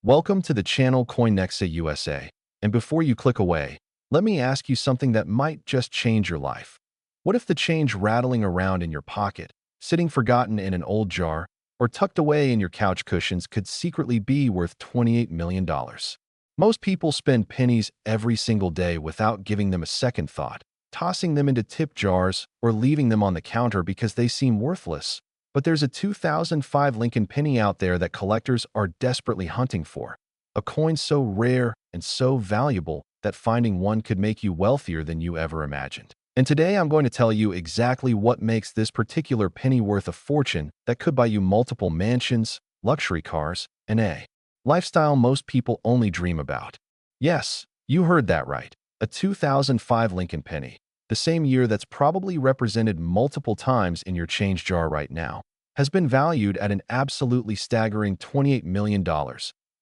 Welcome to the channel CoinNexa USA. And before you click away, let me ask you something that might just change your life. What if the change rattling around in your pocket, sitting forgotten in an old jar, or tucked away in your couch cushions could secretly be worth $28 million? Most people spend pennies every single day without giving them a second thought, tossing them into tip jars or leaving them on the counter because they seem worthless. But there's a 2005 Lincoln penny out there that collectors are desperately hunting for. A coin so rare and so valuable that finding one could make you wealthier than you ever imagined. And today I'm going to tell you exactly what makes this particular penny worth a fortune that could buy you multiple mansions, luxury cars, and a lifestyle most people only dream about. Yes, you heard that right. A 2005 Lincoln penny. The same year that's probably represented multiple times in your change jar right now, has been valued at an absolutely staggering $28 million.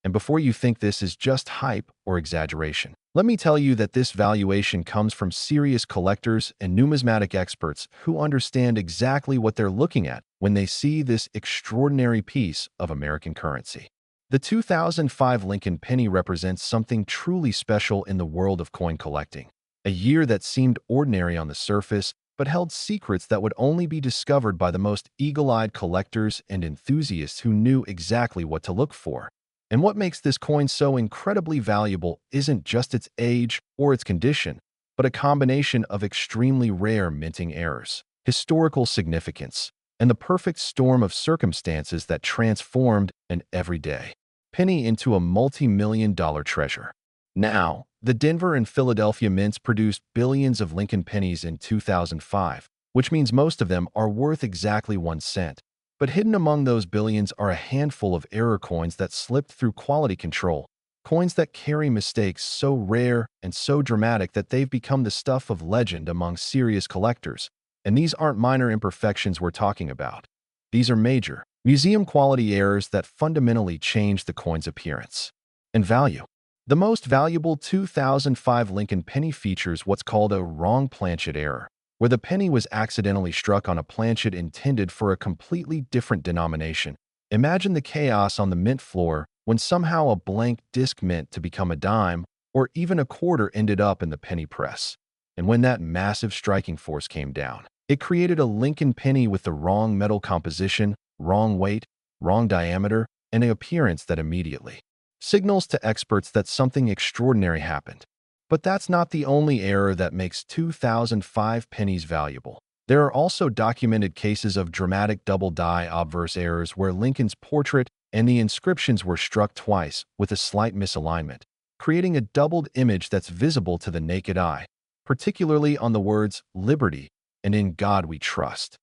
And before you think this is just hype or exaggeration, let me tell you that this valuation comes from serious collectors and numismatic experts who understand exactly what they're looking at when they see this extraordinary piece of American currency. The 2005 Lincoln penny represents something truly special in the world of coin collecting. A year that seemed ordinary on the surface, but held secrets that would only be discovered by the most eagle-eyed collectors and enthusiasts who knew exactly what to look for. And what makes this coin so incredibly valuable isn't just its age or its condition, but a combination of extremely rare minting errors, historical significance, and the perfect storm of circumstances that transformed an everyday penny into a multi-million-dollar treasure. Now, the Denver and Philadelphia mints produced billions of Lincoln pennies in 2005, which means most of them are worth exactly 1 cent. But hidden among those billions are a handful of error coins that slipped through quality control, coins that carry mistakes so rare and so dramatic that they've become the stuff of legend among serious collectors. And these aren't minor imperfections we're talking about. These are major, museum-quality errors that fundamentally change the coin's appearance and value. The most valuable 2005 Lincoln penny features what's called a wrong planchet error, where the penny was accidentally struck on a planchet intended for a completely different denomination. Imagine the chaos on the mint floor when somehow a blank disc meant to become a dime or even a quarter ended up in the penny press. And when that massive striking force came down, it created a Lincoln penny with the wrong metal composition, wrong weight, wrong diameter, and an appearance that immediately signals to experts that something extraordinary happened. But that's not the only error that makes 2005 pennies valuable. There are also documented cases of dramatic double-die obverse errors where Lincoln's portrait and the inscriptions were struck twice with a slight misalignment, creating a doubled image that's visible to the naked eye, particularly on the words "Liberty" and "In God We Trust."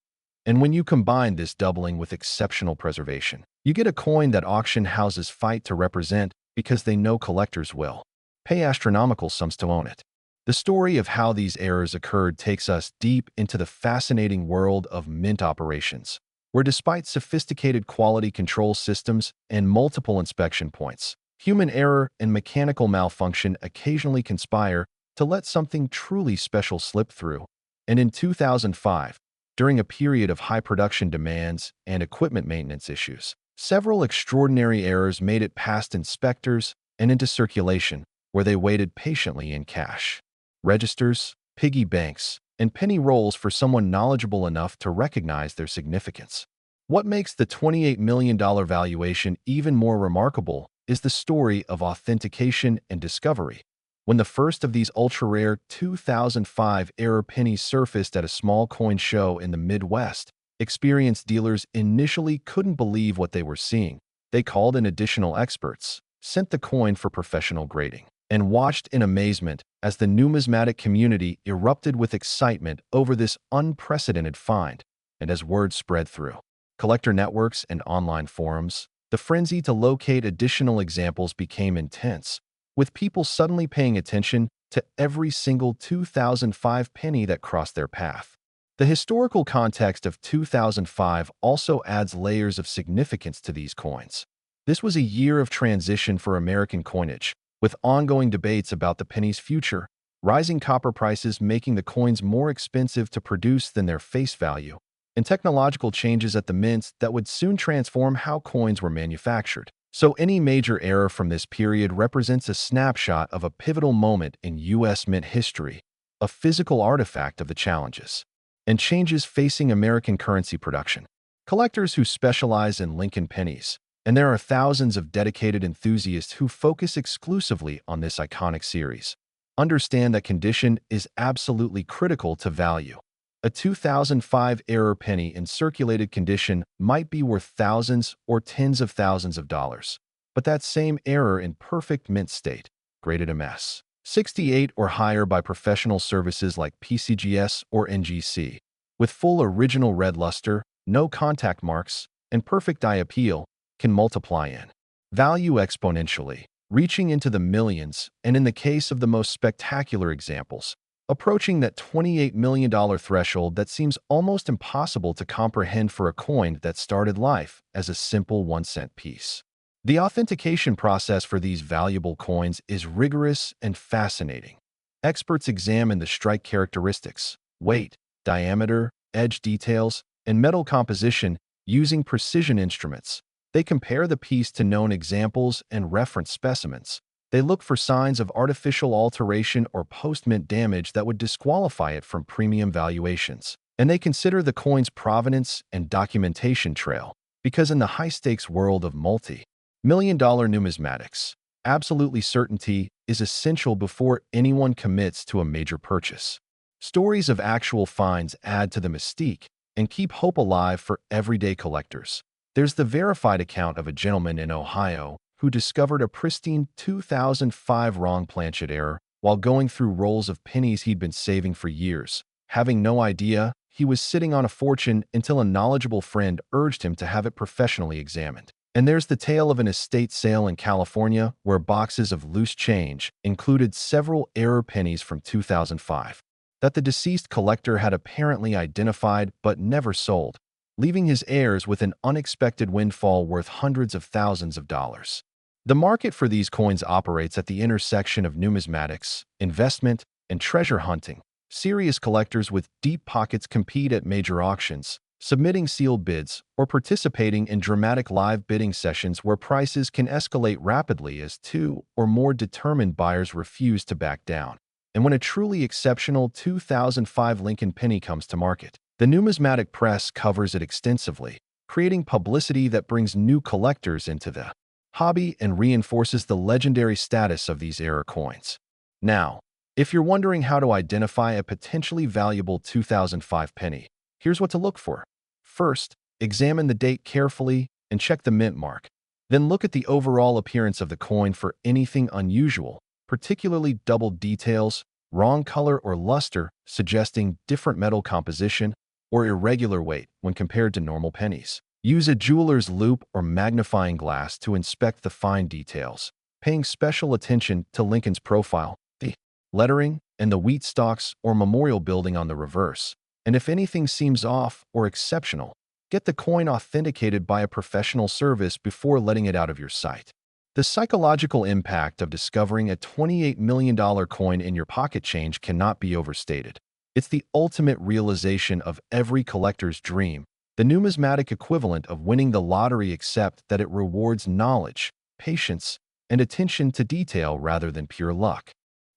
And when you combine this doubling with exceptional preservation, you get a coin that auction houses fight to represent because they know collectors will pay astronomical sums to own it. The story of how these errors occurred takes us deep into the fascinating world of mint operations, where despite sophisticated quality control systems and multiple inspection points, human error and mechanical malfunction occasionally conspire to let something truly special slip through. And in 2005, during a period of high production demands and equipment maintenance issues, several extraordinary errors made it past inspectors and into circulation, where they waited patiently in cash registers, piggy banks, and penny rolls for someone knowledgeable enough to recognize their significance. What makes the $28 million valuation even more remarkable is the story of authentication and discovery. When the first of these ultra-rare 2005 error pennies surfaced at a small coin show in the Midwest, experienced dealers initially couldn't believe what they were seeing. They called in additional experts, sent the coin for professional grading, and watched in amazement as the numismatic community erupted with excitement over this unprecedented find. And as word spread through collector networks and online forums, the frenzy to locate additional examples became intense, with people suddenly paying attention to every single 2005 penny that crossed their path. The historical context of 2005 also adds layers of significance to these coins. This was a year of transition for American coinage, with ongoing debates about the penny's future, rising copper prices making the coins more expensive to produce than their face value, and technological changes at the mints that would soon transform how coins were manufactured. So any major era from this period represents a snapshot of a pivotal moment in U.S. mint history, a physical artifact of the challenges and changes facing American currency production. Collectors who specialize in Lincoln pennies, and there are thousands of dedicated enthusiasts who focus exclusively on this iconic series, understand that condition is absolutely critical to value. A 2005 era penny in circulated condition might be worth thousands or tens of thousands of dollars, but that same error in perfect mint state, graded MS 68 or higher by professional services like PCGS or NGC, with full original red luster, no contact marks, and perfect eye appeal, can multiply in value exponentially, reaching into the millions, and in the case of the most spectacular examples, approaching that $28 million threshold that seems almost impossible to comprehend for a coin that started life as a simple 1-cent piece. The authentication process for these valuable coins is rigorous and fascinating. Experts examine the strike characteristics, weight, diameter, edge details, and metal composition using precision instruments. They compare the piece to known examples and reference specimens. They look for signs of artificial alteration or post-mint damage that would disqualify it from premium valuations. And they consider the coin's provenance and documentation trail, because in the high-stakes world of multi-million-dollar numismatics, absolutely certainty is essential before anyone commits to a major purchase. Stories of actual finds add to the mystique and keep hope alive for everyday collectors. There's the verified account of a gentleman in Ohio who discovered a pristine 2005 wrong planchet error while going through rolls of pennies he'd been saving for years, having no idea he was sitting on a fortune until a knowledgeable friend urged him to have it professionally examined. And there's the tale of an estate sale in California where boxes of loose change included several error pennies from 2005 that the deceased collector had apparently identified but never sold, leaving his heirs with an unexpected windfall worth hundreds of thousands of dollars. The market for these coins operates at the intersection of numismatics, investment, and treasure hunting. Serious collectors with deep pockets compete at major auctions, submitting sealed bids or participating in dramatic live bidding sessions where prices can escalate rapidly as two or more determined buyers refuse to back down. And when a truly exceptional 2005 Lincoln penny comes to market, the numismatic press covers it extensively, creating publicity that brings new collectors into the hobby and reinforces the legendary status of these error coins. Now, if you're wondering how to identify a potentially valuable 2005 penny, here's what to look for. First, examine the date carefully and check the mint mark. Then look at the overall appearance of the coin for anything unusual, particularly doubled details, wrong color or luster suggesting different metal composition, or irregular weight when compared to normal pennies. Use a jeweler's loupe or magnifying glass to inspect the fine details, paying special attention to Lincoln's profile, the lettering, and the wheat stalks or memorial building on the reverse. And if anything seems off or exceptional, get the coin authenticated by a professional service before letting it out of your sight. The psychological impact of discovering a $28 million coin in your pocket change cannot be overstated. It's the ultimate realization of every collector's dream, the numismatic equivalent of winning the lottery, except that it rewards knowledge, patience, and attention to detail rather than pure luck.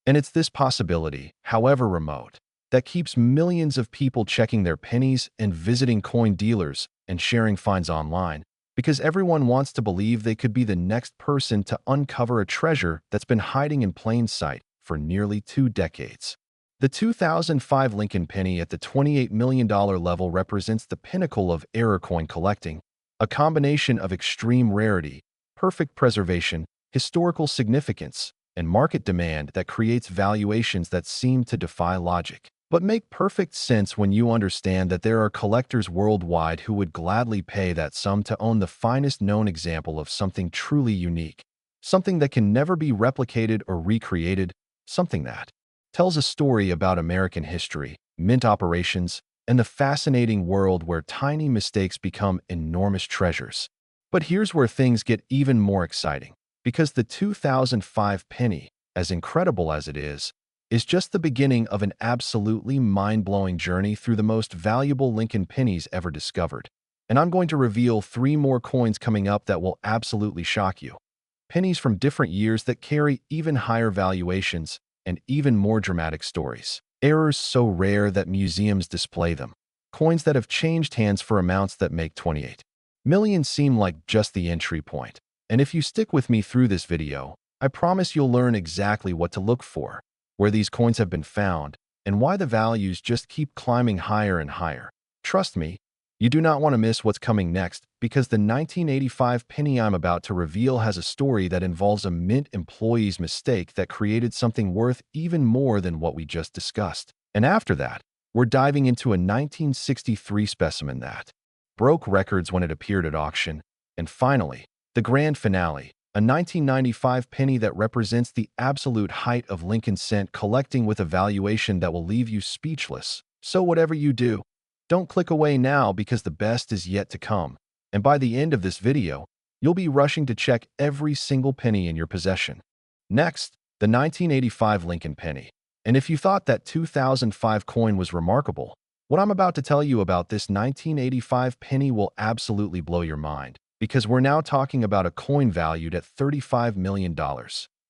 And it's this possibility, however remote, that keeps millions of people checking their pennies and visiting coin dealers and sharing finds online, because everyone wants to believe they could be the next person to uncover a treasure that's been hiding in plain sight for nearly 2 decades. The 2005 Lincoln penny at the $28 million level represents the pinnacle of error coin collecting, a combination of extreme rarity, perfect preservation, historical significance, and market demand that creates valuations that seem to defy logic, but make perfect sense when you understand that there are collectors worldwide who would gladly pay that sum to own the finest known example of something truly unique, something that can never be replicated or recreated, something that tells a story about American history, mint operations, and the fascinating world where tiny mistakes become enormous treasures. But here's where things get even more exciting, because the 2005 penny, as incredible as it is just the beginning of an absolutely mind-blowing journey through the most valuable Lincoln pennies ever discovered. And I'm going to reveal 3 more coins coming up that will absolutely shock you. Pennies from different years that carry even higher valuations and even more dramatic stories. Errors so rare that museums display them. Coins that have changed hands for amounts that make 28 million seem like just the entry point. And if you stick with me through this video, I promise you'll learn exactly what to look for, where these coins have been found, and why the values just keep climbing higher and higher. Trust me, you do not want to miss what's coming next, because the 1985 penny I'm about to reveal has a story that involves a mint employee's mistake that created something worth even more than what we just discussed. And after that, we're diving into a 1963 specimen that broke records when it appeared at auction. And finally, the grand finale, a 1995 penny that represents the absolute height of Lincoln cent collecting with a valuation that will leave you speechless. So whatever you do, don't click away now because the best is yet to come. And by the end of this video, you'll be rushing to check every single penny in your possession. Next, the 1985 Lincoln penny. And if you thought that 2005 coin was remarkable, what I'm about to tell you about this 1985 penny will absolutely blow your mind, because we're now talking about a coin valued at $35 million.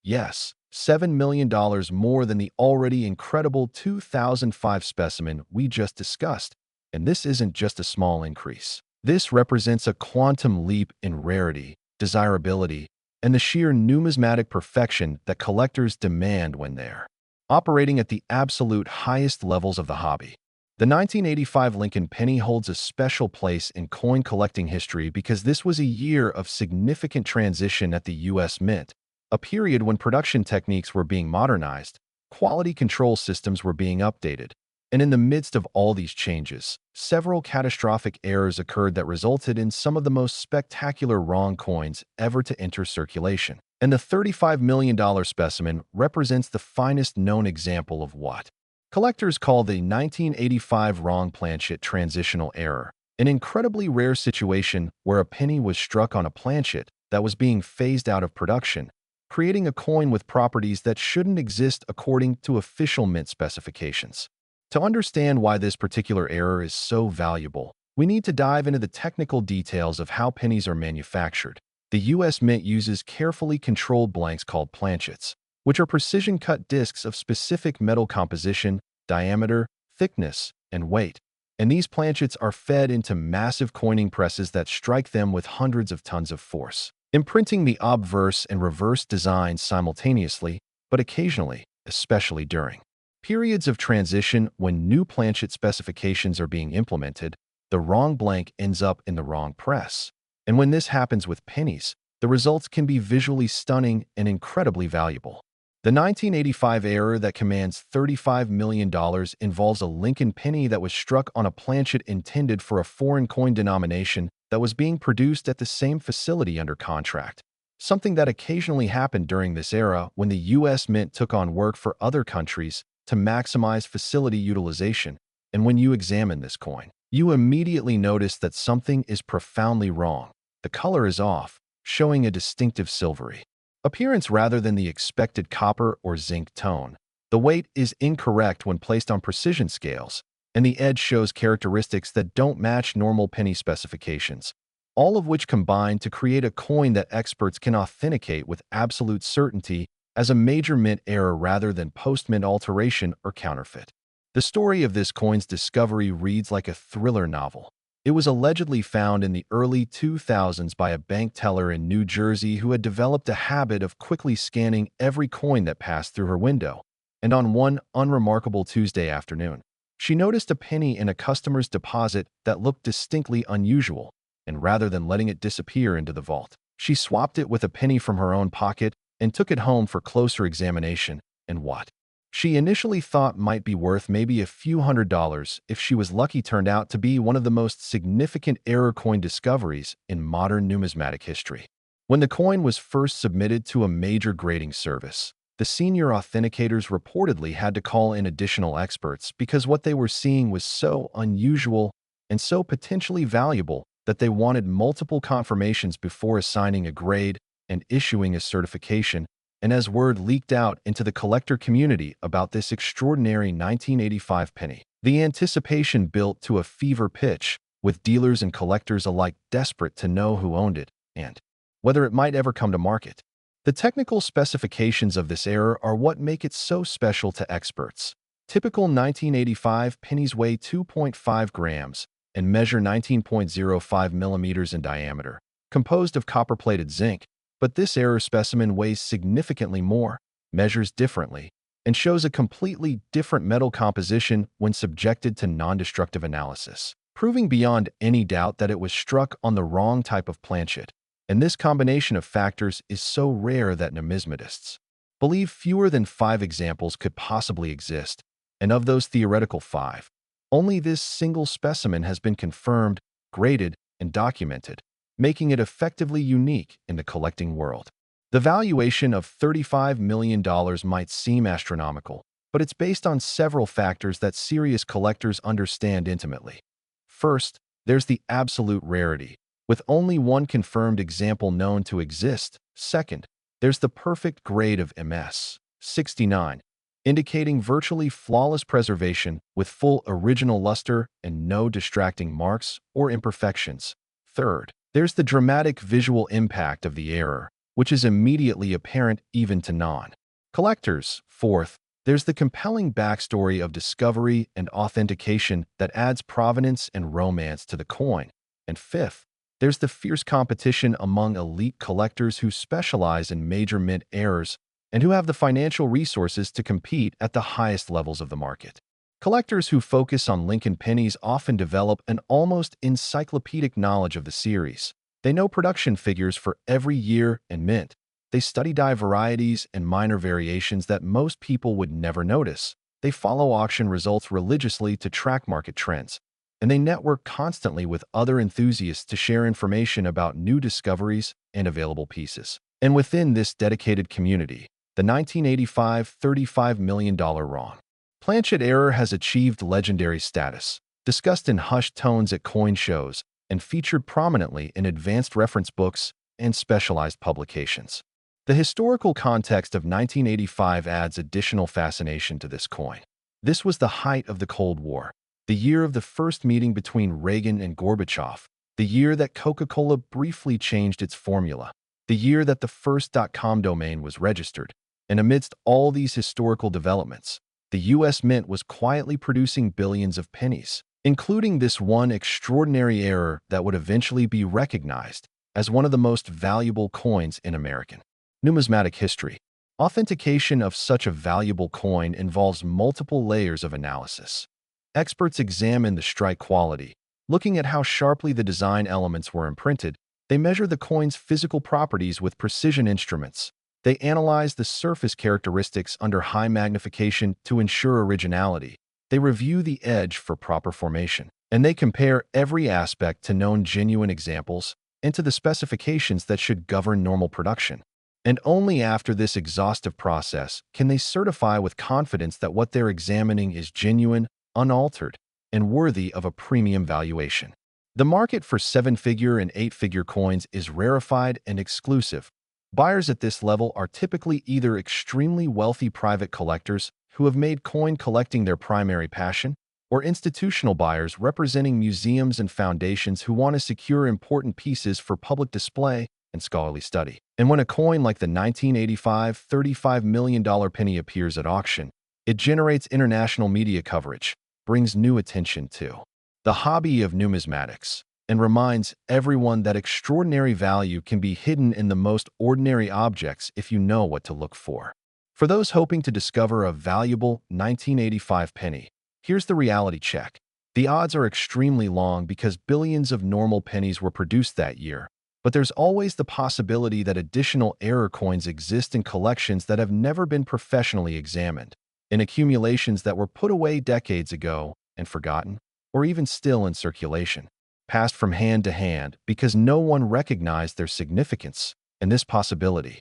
Yes, $7 million more than the already incredible 2005 specimen we just discussed. And this isn't just a small increase. This represents a quantum leap in rarity, desirability, and the sheer numismatic perfection that collectors demand when they're operating at the absolute highest levels of the hobby. The 1985 Lincoln penny holds a special place in coin collecting history because this was a year of significant transition at the U.S. Mint, a period when production techniques were being modernized, quality control systems were being updated, and in the midst of all these changes, several catastrophic errors occurred that resulted in some of the most spectacular wrong coins ever to enter circulation. And the $35 million specimen represents the finest known example of what collectors call the 1985 wrong planchet transitional error, an incredibly rare situation where a penny was struck on a planchet that was being phased out of production, creating a coin with properties that shouldn't exist according to official mint specifications. To understand why this particular error is so valuable, we need to dive into the technical details of how pennies are manufactured. The U.S. Mint uses carefully controlled blanks called planchets, which are precision-cut discs of specific metal composition, diameter, thickness, and weight. And these planchets are fed into massive coining presses that strike them with hundreds of tons of force, imprinting the obverse and reverse designs simultaneously, but occasionally, especially during periods of transition when new planchet specifications are being implemented, the wrong blank ends up in the wrong press. And when this happens with pennies, the results can be visually stunning and incredibly valuable. The 1985 error that commands $35 million involves a Lincoln penny that was struck on a planchet intended for a foreign coin denomination that was being produced at the same facility under contract. Something that occasionally happened during this era when the U.S. Mint took on work for other countries to maximize facility utilization. And when you examine this coin, you immediately notice that something is profoundly wrong. The color is off, showing a distinctive silvery appearance rather than the expected copper or zinc tone. The weight is incorrect when placed on precision scales, and the edge shows characteristics that don't match normal penny specifications, all of which combine to create a coin that experts can authenticate with absolute certainty as a major mint error rather than post-mint alteration or counterfeit. The story of this coin's discovery reads like a thriller novel. It was allegedly found in the early 2000s by a bank teller in New Jersey who had developed a habit of quickly scanning every coin that passed through her window. And on one unremarkable Tuesday afternoon, she noticed a penny in a customer's deposit that looked distinctly unusual, and rather than letting it disappear into the vault, she swapped it with a penny from her own pocket and took it home for closer examination. And what she initially thought might be worth maybe a few $100s if she was lucky turned out to be one of the most significant error coin discoveries in modern numismatic history. When the coin was first submitted to a major grading service, the senior authenticators reportedly had to call in additional experts because what they were seeing was so unusual and so potentially valuable that they wanted multiple confirmations before assigning a grade and issuing a certification. And as word leaked out into the collector community about this extraordinary 1985 penny, the anticipation built to a fever pitch, with dealers and collectors alike desperate to know who owned it and whether it might ever come to market. The technical specifications of this era are what make it so special to experts. Typical 1985 pennies weigh 2.5 grams and measure 19.05 millimeters in diameter, composed of copper-plated zinc, but this era specimen weighs significantly more, measures differently, and shows a completely different metal composition when subjected to non-destructive analysis, proving beyond any doubt that it was struck on the wrong type of planchet. And this combination of factors is so rare that numismatists believe fewer than 5 examples could possibly exist, and of those theoretical 5, only this single specimen has been confirmed, graded, and documented, making it effectively unique in the collecting world. The valuation of $35 million might seem astronomical, but it's based on several factors that serious collectors understand intimately. First, there's the absolute rarity, with only one confirmed example known to exist. Second, there's the perfect grade of MS 69, indicating virtually flawless preservation with full original luster and no distracting marks or imperfections. Third, there's the dramatic visual impact of the error, which is immediately apparent even to non-collectors. Fourth, there's the compelling backstory of discovery and authentication that adds provenance and romance to the coin. And fifth, there's the fierce competition among elite collectors who specialize in major mint errors and who have the financial resources to compete at the highest levels of the market. Collectors who focus on Lincoln pennies often develop an almost encyclopedic knowledge of the series. They know production figures for every year and mint. They study die varieties and minor variations that most people would never notice. They follow auction results religiously to track market trends. And they network constantly with other enthusiasts to share information about new discoveries and available pieces. And within this dedicated community, the 1985 $35 million wrong planchet error has achieved legendary status, discussed in hushed tones at coin shows, and featured prominently in advanced reference books and specialized publications. The historical context of 1985 adds additional fascination to this coin. This was the height of the Cold War, the year of the first meeting between Reagan and Gorbachev, the year that Coca-Cola briefly changed its formula, the year that the first .com domain was registered. And amidst all these historical developments, the U.S. Mint was quietly producing billions of pennies, including this one extraordinary error that would eventually be recognized as one of the most valuable coins in American numismatic history. Authentication of such a valuable coin involves multiple layers of analysis. Experts examine the strike quality, looking at how sharply the design elements were imprinted. They measure the coin's physical properties with precision instruments. They analyze the surface characteristics under high magnification to ensure originality. They review the edge for proper formation, and they compare every aspect to known genuine examples and to the specifications that should govern normal production. And only after this exhaustive process can they certify with confidence that what they're examining is genuine, unaltered, and worthy of a premium valuation. The market for 7-figure and 8-figure coins is rarefied and exclusive. Buyers at this level are typically either extremely wealthy private collectors who have made coin collecting their primary passion, or institutional buyers representing museums and foundations who want to secure important pieces for public display and scholarly study. And when a coin like the 1985 $35 million penny appears at auction, it generates international media coverage, brings new attention to the hobby of numismatics, and reminds everyone that extraordinary value can be hidden in the most ordinary objects if you know what to look for. For those hoping to discover a valuable 1985 penny, here's the reality check. The odds are extremely long because billions of normal pennies were produced that year, but there's always the possibility that additional error coins exist in collections that have never been professionally examined, in accumulations that were put away decades ago and forgotten, or even still in circulation, passed from hand to hand because no one recognized their significance. And this possibility,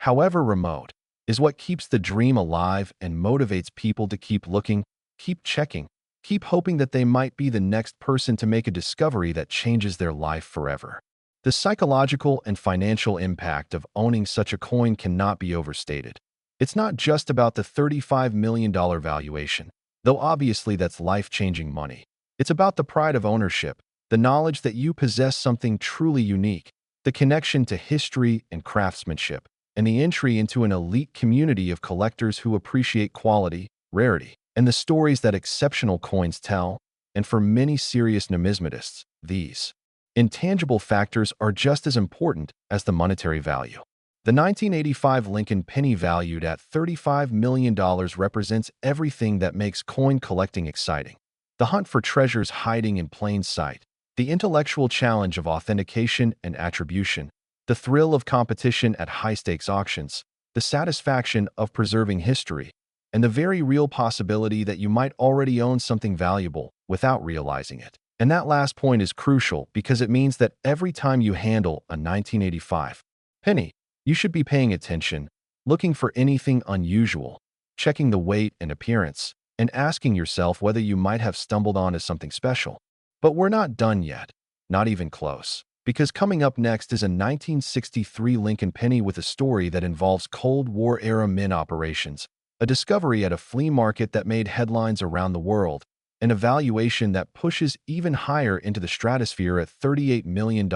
however remote, is what keeps the dream alive and motivates people to keep looking, keep checking, keep hoping that they might be the next person to make a discovery that changes their life forever. The psychological and financial impact of owning such a coin cannot be overstated. It's not just about the $35 million valuation, though obviously that's life-changing money. It's about the pride of ownership, the knowledge that you possess something truly unique, the connection to history and craftsmanship, and the entry into an elite community of collectors who appreciate quality, rarity, and the stories that exceptional coins tell. And for many serious numismatists, these intangible factors are just as important as the monetary value. The 1985 Lincoln penny, valued at $35 million, represents everything that makes coin collecting exciting. The hunt for treasures hiding in plain sight, the intellectual challenge of authentication and attribution, the thrill of competition at high-stakes auctions, the satisfaction of preserving history, and the very real possibility that you might already own something valuable without realizing it. And that last point is crucial because it means that every time you handle a 1985 penny, you should be paying attention, looking for anything unusual, checking the weight and appearance, and asking yourself whether you might have stumbled onto something special. But we're not done yet, not even close. Because coming up next is a 1963 Lincoln penny with a story that involves Cold War-era mint operations, a discovery at a flea market that made headlines around the world, an evaluation that pushes even higher into the stratosphere at $38 million.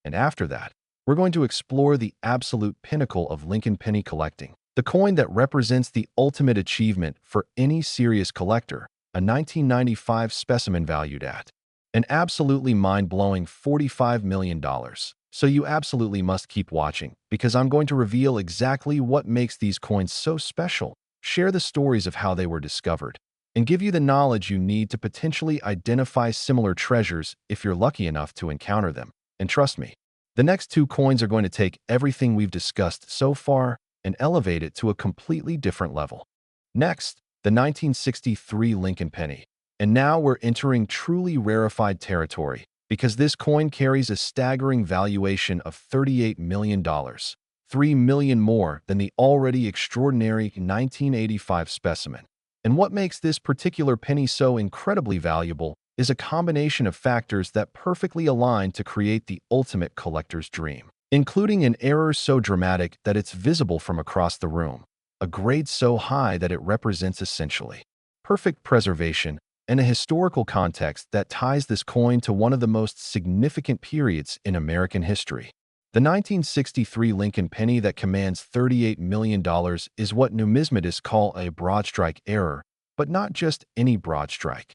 And after that, we're going to explore the absolute pinnacle of Lincoln penny collecting, the coin that represents the ultimate achievement for any serious collector, a 1995 specimen valued at an absolutely mind-blowing $45 million. So you absolutely must keep watching, because I'm going to reveal exactly what makes these coins so special, share the stories of how they were discovered, and give you the knowledge you need to potentially identify similar treasures if you're lucky enough to encounter them. And trust me, the next two coins are going to take everything we've discussed so far and elevate it to a completely different level. Next, the 1963 Lincoln penny. And now we're entering truly rarefied territory, because this coin carries a staggering valuation of $38 million, $3 million more than the already extraordinary 1985 specimen. And what makes this particular penny so incredibly valuable is a combination of factors that perfectly align to create the ultimate collector's dream, including an error so dramatic that it's visible from across the room, a grade so high that it represents essentially perfect preservation, and a historical context that ties this coin to one of the most significant periods in American history. The 1963 Lincoln penny that commands $38 million is what numismatists call a broadstrike error, but not just any broadstrike.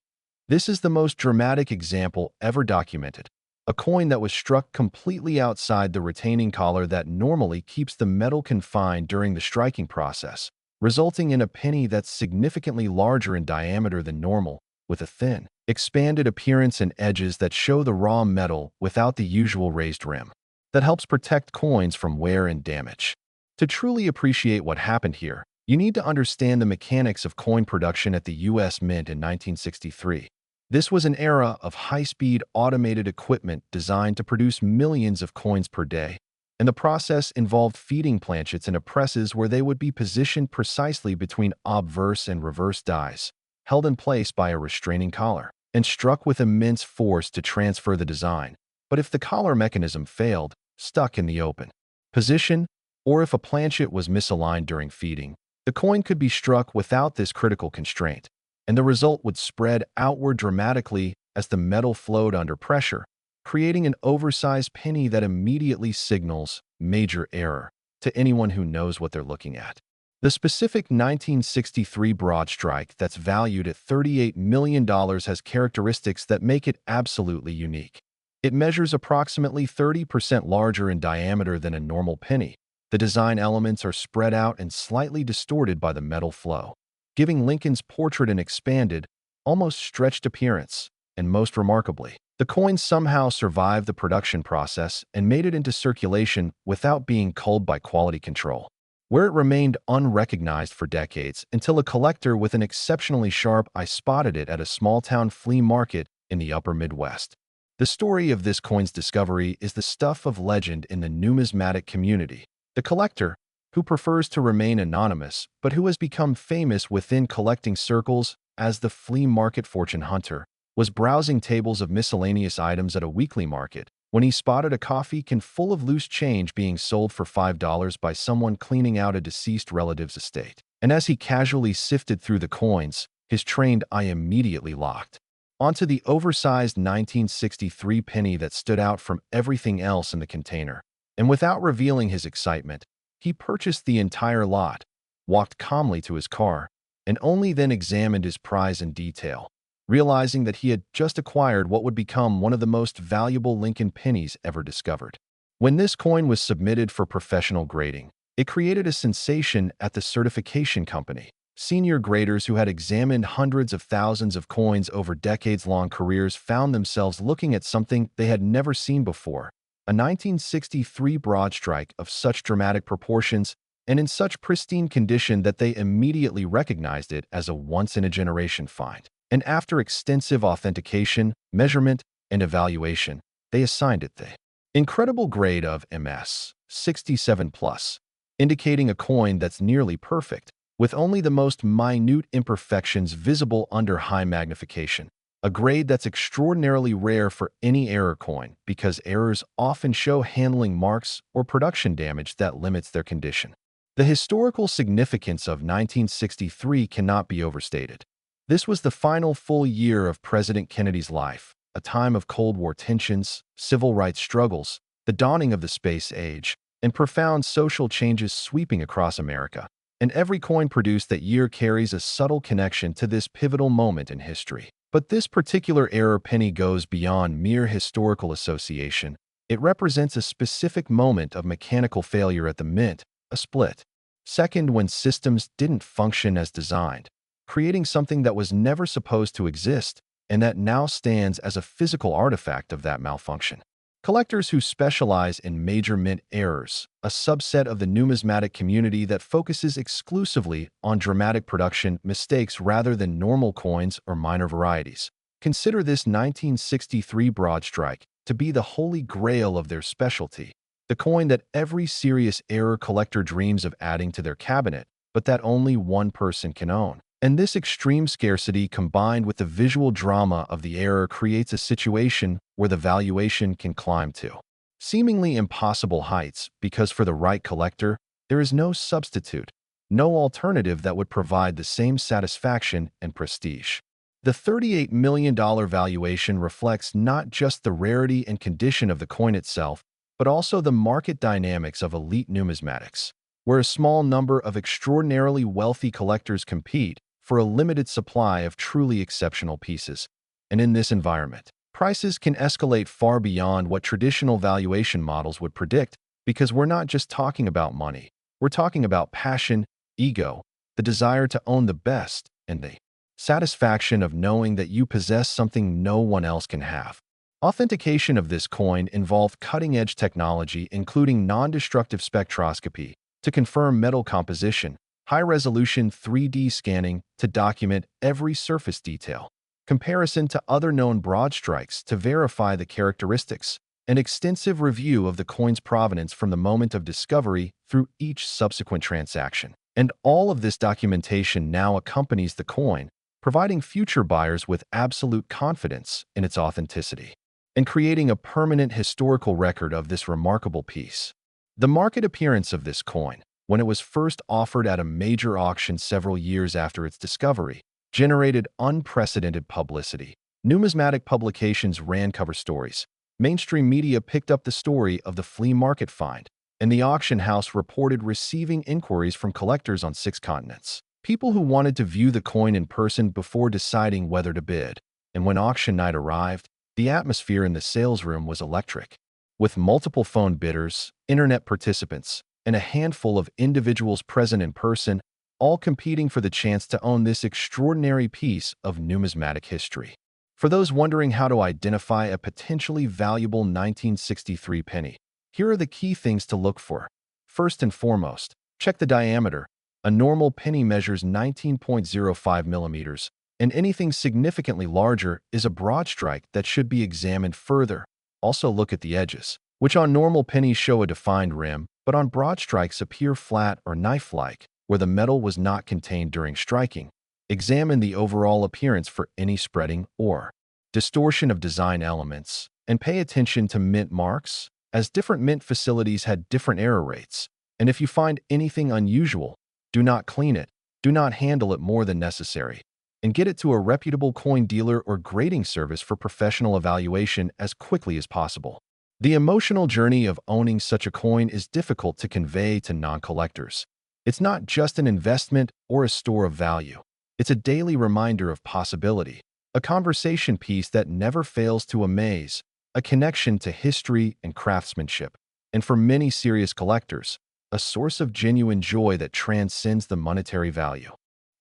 This is the most dramatic example ever documented, a coin that was struck completely outside the retaining collar that normally keeps the metal confined during the striking process, resulting in a penny that's significantly larger in diameter than normal, with a thin, expanded appearance and edges that show the raw metal without the usual raised rim. That helps protect coins from wear and damage. To truly appreciate what happened here, you need to understand the mechanics of coin production at the U.S. Mint in 1963. This was an era of high-speed automated equipment designed to produce millions of coins per day, and the process involved feeding planchets into presses where they would be positioned precisely between obverse and reverse dies, held in place by a restraining collar, and struck with immense force to transfer the design. But if the collar mechanism failed, stuck in the open position, or if a planchet was misaligned during feeding, the coin could be struck without this critical constraint, and the result would spread outward dramatically as the metal flowed under pressure, creating an oversized penny that immediately signals major error to anyone who knows what they're looking at. The specific 1963 broadstrike that's valued at $38 million has characteristics that make it absolutely unique. It measures approximately 30% larger in diameter than a normal penny. The design elements are spread out and slightly distorted by the metal flow, giving Lincoln's portrait an expanded, almost stretched appearance. And most remarkably, the coin somehow survived the production process and made it into circulation without being culled by quality control, where it remained unrecognized for decades until a collector with an exceptionally sharp eye spotted it at a small-town flea market in the upper Midwest. The story of this coin's discovery is the stuff of legend in the numismatic community. The collector, who prefers to remain anonymous but who has become famous within collecting circles as the flea market fortune hunter, was browsing tables of miscellaneous items at a weekly market when he spotted a coffee can full of loose change being sold for $5 by someone cleaning out a deceased relative's estate. And as he casually sifted through the coins, his trained eye immediately locked onto the oversized 1963 penny that stood out from everything else in the container. And without revealing his excitement, he purchased the entire lot, walked calmly to his car, and only then examined his prize in detail, realizing that he had just acquired what would become one of the most valuable Lincoln pennies ever discovered. When this coin was submitted for professional grading, it created a sensation at the certification company. Senior graders who had examined hundreds of thousands of coins over decades-long careers found themselves looking at something they had never seen before, a 1963 broadstrike of such dramatic proportions and in such pristine condition that they immediately recognized it as a once-in-a-generation find. And after extensive authentication, measurement, and evaluation, they assigned it the incredible grade of MS 67+, indicating a coin that's nearly perfect, with only the most minute imperfections visible under high magnification. A grade that's extraordinarily rare for any error coin because errors often show handling marks or production damage that limits their condition. The historical significance of 1963 cannot be overstated. This was the final full year of President Kennedy's life, a time of Cold War tensions, civil rights struggles, the dawning of the space age, and profound social changes sweeping across America. And every coin produced that year carries a subtle connection to this pivotal moment in history. But this particular error penny goes beyond mere historical association. It represents a specific moment of mechanical failure at the mint, a split second when systems didn't function as designed, creating something that was never supposed to exist and that now stands as a physical artifact of that malfunction. Collectors who specialize in major mint errors, a subset of the numismatic community that focuses exclusively on dramatic production mistakes rather than normal coins or minor varieties, consider this 1963 broadstrike to be the holy grail of their specialty, the coin that every serious error collector dreams of adding to their cabinet, but that only one person can own. And this extreme scarcity combined with the visual drama of the error creates a situation where the valuation can climb to seemingly impossible heights because for the right collector, there is no substitute, no alternative that would provide the same satisfaction and prestige. The $38 million valuation reflects not just the rarity and condition of the coin itself, but also the market dynamics of elite numismatics, where a small number of extraordinarily wealthy collectors compete for a limited supply of truly exceptional pieces. And in this environment, prices can escalate far beyond what traditional valuation models would predict because we're not just talking about money. We're talking about passion, ego, the desire to own the best, and the satisfaction of knowing that you possess something no one else can have. Authentication of this coin involved cutting-edge technology including non-destructive spectroscopy to confirm metal composition, high-resolution 3D scanning to document every surface detail, comparison to other known broadstrikes to verify the characteristics, an extensive review of the coin's provenance from the moment of discovery through each subsequent transaction. And all of this documentation now accompanies the coin, providing future buyers with absolute confidence in its authenticity and creating a permanent historical record of this remarkable piece. The market appearance of this coin, when it was first offered at a major auction several years after its discovery, generated unprecedented publicity. Numismatic publications ran cover stories. Mainstream media picked up the story of the flea market find, and the auction house reported receiving inquiries from collectors on 6 continents. People who wanted to view the coin in person before deciding whether to bid. And when auction night arrived, the atmosphere in the sales room was electric. With multiple phone bidders, internet participants, and a handful of individuals present in person, all competing for the chance to own this extraordinary piece of numismatic history. For those wondering how to identify a potentially valuable 1963 penny, here are the key things to look for. First and foremost, check the diameter. A normal penny measures 19.05 millimeters, and anything significantly larger is a broadstrike that should be examined further. Also look at the edges, which on normal pennies show a defined rim, but on broadstrikes appear flat or knife-like, where the metal was not contained during striking. Examine the overall appearance for any spreading or distortion of design elements, and pay attention to mint marks, as different mint facilities had different error rates. And if you find anything unusual, do not clean it. Do not handle it more than necessary. and get it to a reputable coin dealer or grading service for professional evaluation as quickly as possible. The emotional journey of owning such a coin is difficult to convey to non-collectors. It's not just an investment or a store of value. It's a daily reminder of possibility, a conversation piece that never fails to amaze, a connection to history and craftsmanship, and for many serious collectors, a source of genuine joy that transcends the monetary value.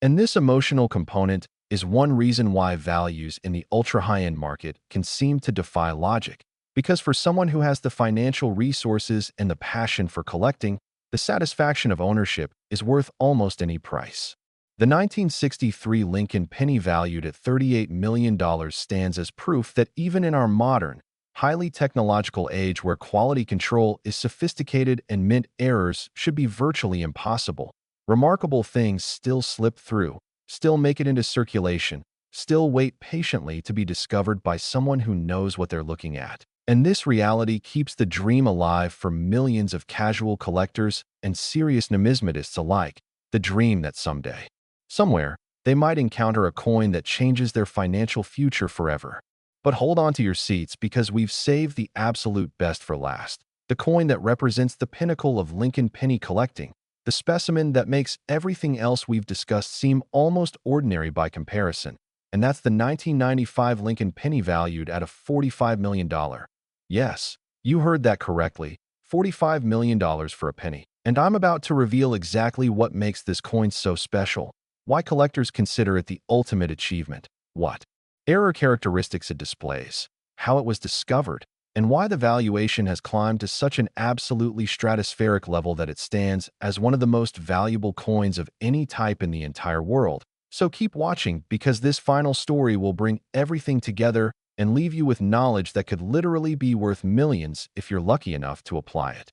And this emotional component is one reason why values in the ultra-high-end market can seem to defy logic, because for someone who has the financial resources and the passion for collecting, the satisfaction of ownership is worth almost any price. The 1963 Lincoln penny valued at $38 million stands as proof that even in our modern, highly technological age where quality control is sophisticated and mint errors should be virtually impossible, remarkable things still slip through, still make it into circulation, still wait patiently to be discovered by someone who knows what they're looking at. And this reality keeps the dream alive for millions of casual collectors and serious numismatists alike, the dream that someday, somewhere, they might encounter a coin that changes their financial future forever. But hold on to your seats because we've saved the absolute best for last. The coin that represents the pinnacle of Lincoln penny collecting, the specimen that makes everything else we've discussed seem almost ordinary by comparison. And that's the 1995 Lincoln penny valued at a $45 million. Yes, you heard that correctly, $45 million for a penny. And I'm about to reveal exactly what makes this coin so special, why collectors consider it the ultimate achievement, what error characteristics it displays, how it was discovered, and why the valuation has climbed to such an absolutely stratospheric level that it stands as one of the most valuable coins of any type in the entire world. So keep watching because this final story will bring everything together and leave you with knowledge that could literally be worth millions if you're lucky enough to apply it.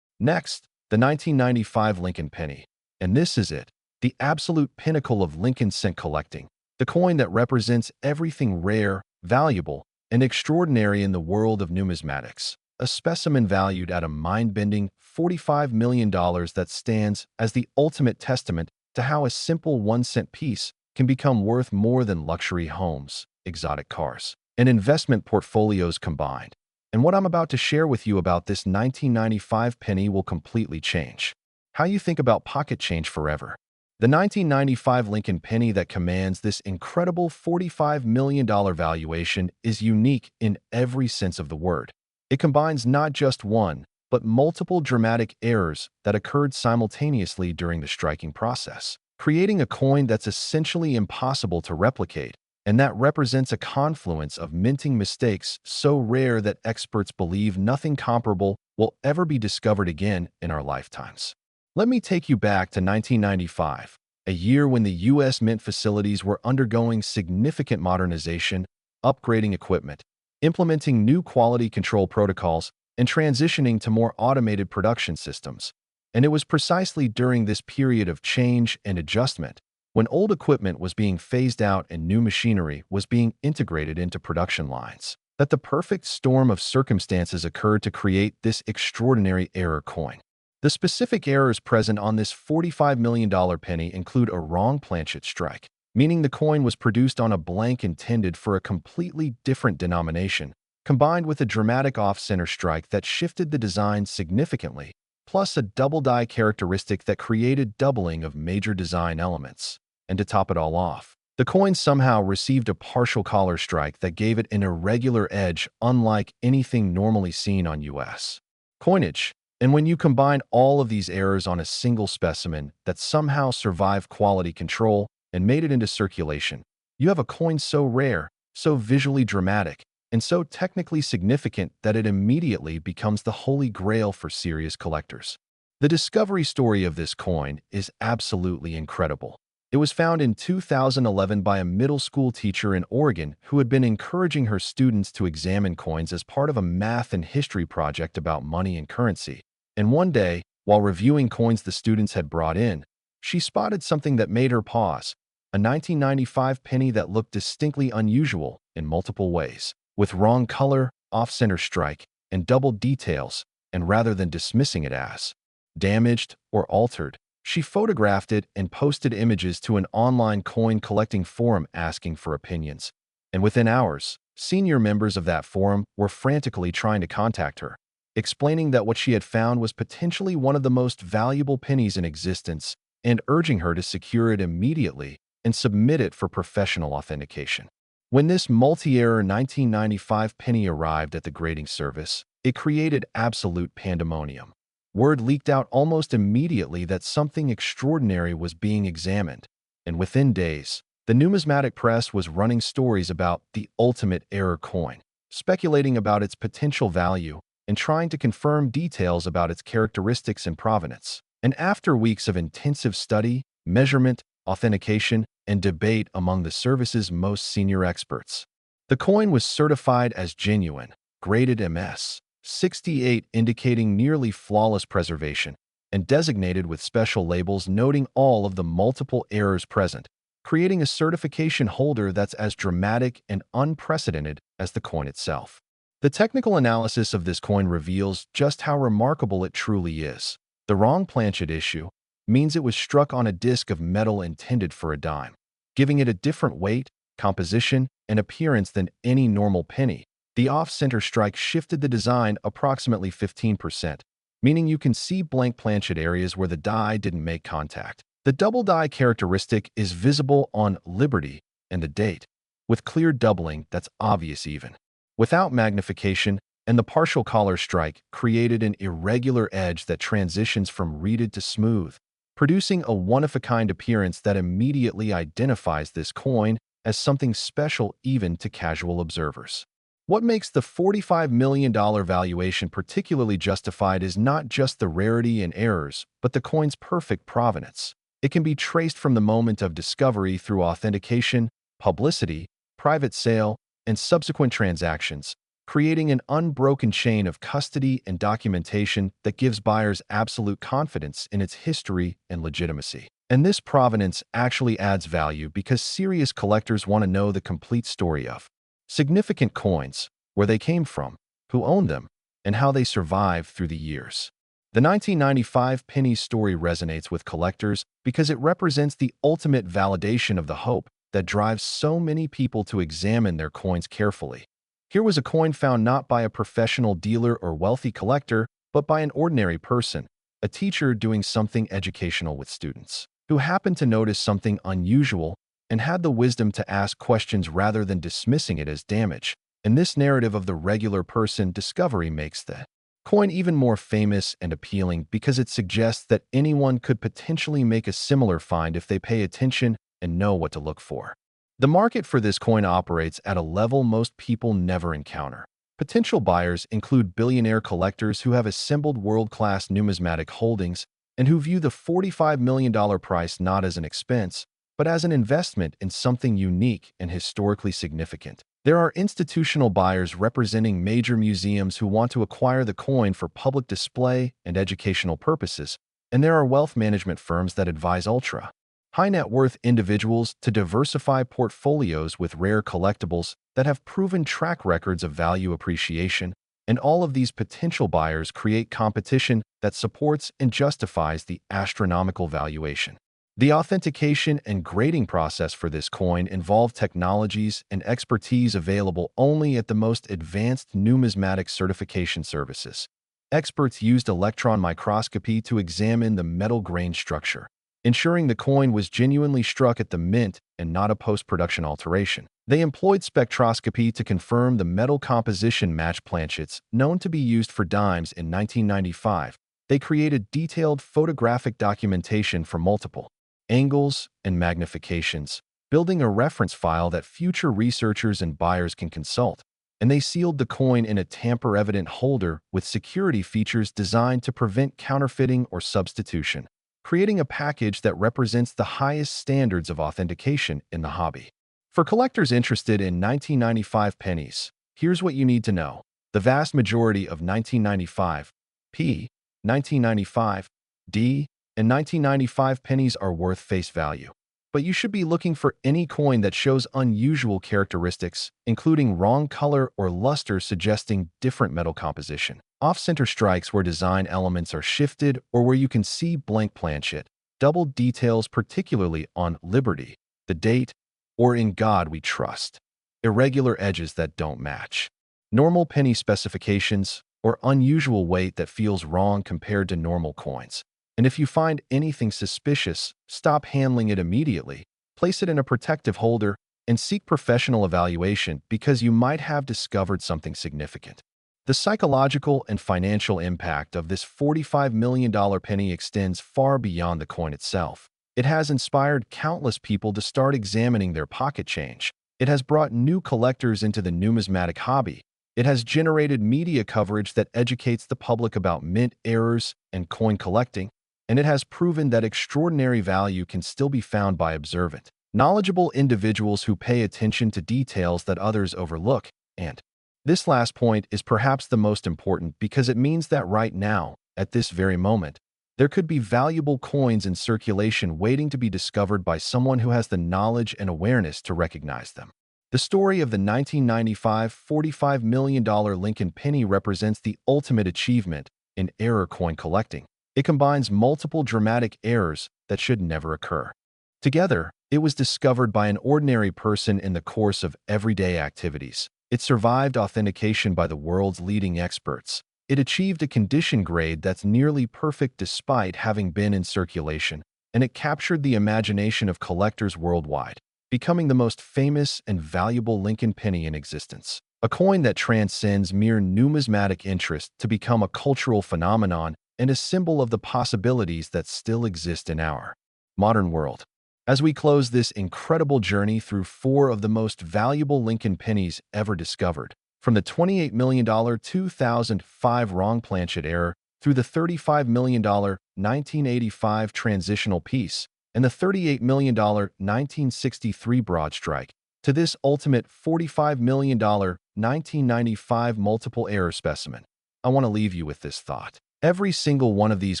Next, the 1995 Lincoln penny. And this is it, the absolute pinnacle of Lincoln cent collecting, the coin that represents everything rare, valuable, and extraordinary in the world of numismatics, a specimen valued at a mind-bending $45 million that stands as the ultimate testament to how a simple 1-cent piece can become worth more than luxury homes, exotic cars, and investment portfolios combined. And what I'm about to share with you about this 1995 penny will completely change how you think about pocket change forever. The 1995 Lincoln penny that commands this incredible $45 million valuation is unique in every sense of the word. It combines not just one, but multiple dramatic errors that occurred simultaneously during the striking process, creating a coin that's essentially impossible to replicate, and that represents a confluence of minting mistakes so rare that experts believe nothing comparable will ever be discovered again in our lifetimes. Let me take you back to 1995, a year when the U.S. Mint facilities were undergoing significant modernization, upgrading equipment, implementing new quality control protocols, and transitioning to more automated production systems. And it was precisely during this period of change and adjustment, when old equipment was being phased out and new machinery was being integrated into production lines, that the perfect storm of circumstances occurred to create this extraordinary error coin. The specific errors present on this $45 million penny include a wrong planchet strike, meaning the coin was produced on a blank intended for a completely different denomination, combined with a dramatic off-center strike that shifted the design significantly, plus a double die characteristic that created doubling of major design elements. And to top it all off, the coin somehow received a partial collar strike that gave it an irregular edge unlike anything normally seen on U.S. coinage. And when you combine all of these errors on a single specimen that somehow survived quality control and made it into circulation, you have a coin so rare, so visually dramatic, and so technically significant that it immediately becomes the holy grail for serious collectors. The discovery story of this coin is absolutely incredible. It was found in 2011 by a middle school teacher in Oregon who had been encouraging her students to examine coins as part of a math and history project about money and currency. And one day, while reviewing coins the students had brought in, she spotted something that made her pause, a 1995 penny that looked distinctly unusual in multiple ways, with wrong color, off-center strike, and double details, and rather than dismissing it as damaged or altered, She photographed it and posted images to an online coin collecting forum asking for opinions. And within hours, senior members of that forum were frantically trying to contact her, explaining that what she had found was potentially one of the most valuable pennies in existence and urging her to secure it immediately and submit it for professional authentication. When this multi-error 1995 penny arrived at the grading service, it created absolute pandemonium. Word leaked out almost immediately that something extraordinary was being examined, and within days, the numismatic press was running stories about the ultimate error coin, speculating about its potential value and trying to confirm details about its characteristics and provenance. And after weeks of intensive study, measurement, authentication, and debate among the service's most senior experts, the coin was certified as genuine, graded MS 68, indicating nearly flawless preservation, and designated with special labels noting all of the multiple errors present, creating a certification holder that's as dramatic and unprecedented as the coin itself. The technical analysis of this coin reveals just how remarkable it truly is. The wrong planchet issue means it was struck on a disc of metal intended for a dime, giving it a different weight, composition, and appearance than any normal penny. The off-center strike shifted the design approximately 15%, meaning you can see blank planchet areas where the die didn't make contact. The double die characteristic is visible on Liberty and the date, with clear doubling that's obvious even. Without magnification, and the partial collar strike created an irregular edge that transitions from reeded to smooth, producing a one-of-a-kind appearance that immediately identifies this coin as something special even to casual observers. What makes the $45 million valuation particularly justified is not just the rarity and errors, but the coin's perfect provenance. It can be traced from the moment of discovery through authentication, publicity, private sale, and subsequent transactions, creating an unbroken chain of custody and documentation that gives buyers absolute confidence in its history and legitimacy. And this provenance actually adds value because serious collectors want to know the complete story of significant coins, where they came from, who owned them, and how they survived through the years. The 1995 penny story resonates with collectors because it represents the ultimate validation of the hope that drives so many people to examine their coins carefully. Here was a coin found not by a professional dealer or wealthy collector, but by an ordinary person, a teacher doing something educational with students, who happened to notice something unusual and had the wisdom to ask questions rather than dismissing it as damage. And this narrative of the regular person discovery makes the coin even more famous and appealing because it suggests that anyone could potentially make a similar find if they pay attention and know what to look for. The market for this coin operates at a level most people never encounter. Potential buyers include billionaire collectors who have assembled world-class numismatic holdings and who view the $45 million price not as an expense, but as an investment in something unique and historically significant. There are institutional buyers representing major museums who want to acquire the coin for public display and educational purposes, and there are wealth management firms that advise ultra high net worth individuals to diversify portfolios with rare collectibles that have proven track records of value appreciation, and all of these potential buyers create competition that supports and justifies the astronomical valuation. The authentication and grading process for this coin involve technologies and expertise available only at the most advanced numismatic certification services. Experts used electron microscopy to examine the metal grain structure, ensuring the coin was genuinely struck at the mint and not a post-production alteration. They employed spectroscopy to confirm the metal composition matched planchets known to be used for dimes in 1995. They created detailed photographic documentation for multiple angles and magnifications, building a reference file that future researchers and buyers can consult. And they sealed the coin in a tamper-evident holder with security features designed to prevent counterfeiting or substitution, creating a package that represents the highest standards of authentication in the hobby. For collectors interested in 1995 pennies, here's what you need to know. The vast majority of 1995 P, 1995 D, and 1995 pennies are worth face value. But you should be looking for any coin that shows unusual characteristics, including wrong color or luster suggesting different metal composition. Off-center strikes where design elements are shifted or where you can see blank planchet, double details, particularly on Liberty, the date, or In God We Trust, irregular edges that don't match, normal penny specifications, or unusual weight that feels wrong compared to normal coins. And if you find anything suspicious, stop handling it immediately, place it in a protective holder, and seek professional evaluation because you might have discovered something significant. The psychological and financial impact of this $45 million penny extends far beyond the coin itself. It has inspired countless people to start examining their pocket change. It has brought new collectors into the numismatic hobby. It has generated media coverage that educates the public about mint errors and coin collecting, and it has proven that extraordinary value can still be found by observant, knowledgeable individuals who pay attention to details that others overlook. And this last point is perhaps the most important because it means that right now, at this very moment, there could be valuable coins in circulation waiting to be discovered by someone who has the knowledge and awareness to recognize them. The story of the 1995 $45 million Lincoln penny represents the ultimate achievement in error coin collecting. It combines multiple dramatic errors that should never occur. Together, it was discovered by an ordinary person in the course of everyday activities. It survived authentication by the world's leading experts. It achieved a condition grade that's nearly perfect despite having been in circulation, and it captured the imagination of collectors worldwide, becoming the most famous and valuable Lincoln penny in existence. A coin that transcends mere numismatic interest to become a cultural phenomenon and a symbol of the possibilities that still exist in our modern world. As we close this incredible journey through four of the most valuable Lincoln pennies ever discovered, from the $28 million 2005 wrong planchet error through the $35 million 1985 transitional piece and the $38 million 1963 broadstrike, to this ultimate $45 million 1995 multiple error specimen, I want to leave you with this thought. Every single one of these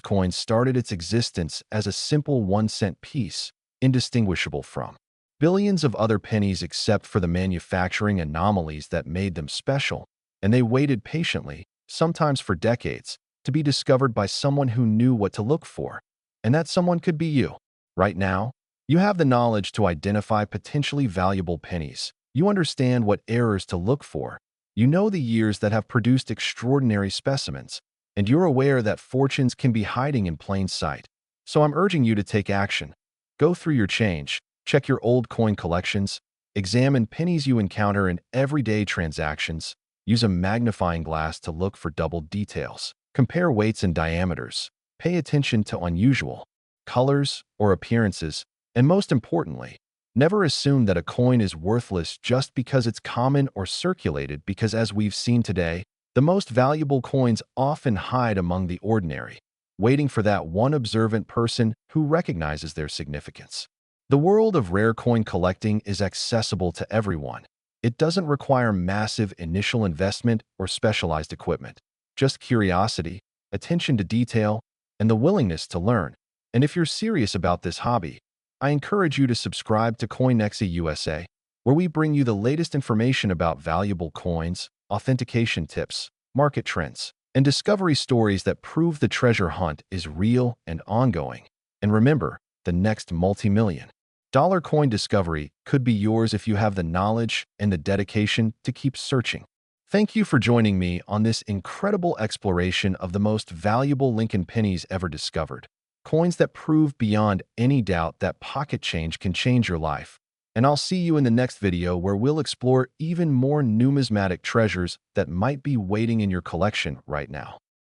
coins started its existence as a simple 1-cent piece, indistinguishable from billions of other pennies except for the manufacturing anomalies that made them special, and they waited patiently, sometimes for decades, to be discovered by someone who knew what to look for. And that someone could be you. Right now, you have the knowledge to identify potentially valuable pennies. You understand what errors to look for. You know the years that have produced extraordinary specimens, and you're aware that fortunes can be hiding in plain sight. So I'm urging you to take action. Go through your change, check your old coin collections, examine pennies you encounter in everyday transactions, use a magnifying glass to look for double details, compare weights and diameters, pay attention to unusual colors or appearances, and most importantly, never assume that a coin is worthless just because it's common or circulated, because as we've seen today, the most valuable coins often hide among the ordinary, waiting for that one observant person who recognizes their significance. The world of rare coin collecting is accessible to everyone. It doesn't require massive initial investment or specialized equipment, just curiosity, attention to detail, and the willingness to learn. And if you're serious about this hobby, I encourage you to subscribe to CoinNexa USA, where we bring you the latest information about valuable coins, authentication tips, market trends, and discovery stories that prove the treasure hunt is real and ongoing. And remember, the next multi-million-dollar coin discovery could be yours if you have the knowledge and the dedication to keep searching. Thank you for joining me on this incredible exploration of the most valuable Lincoln pennies ever discovered. Coins that prove beyond any doubt that pocket change can change your life. And I'll see you in the next video where we'll explore even more numismatic treasures that might be waiting in your collection right now.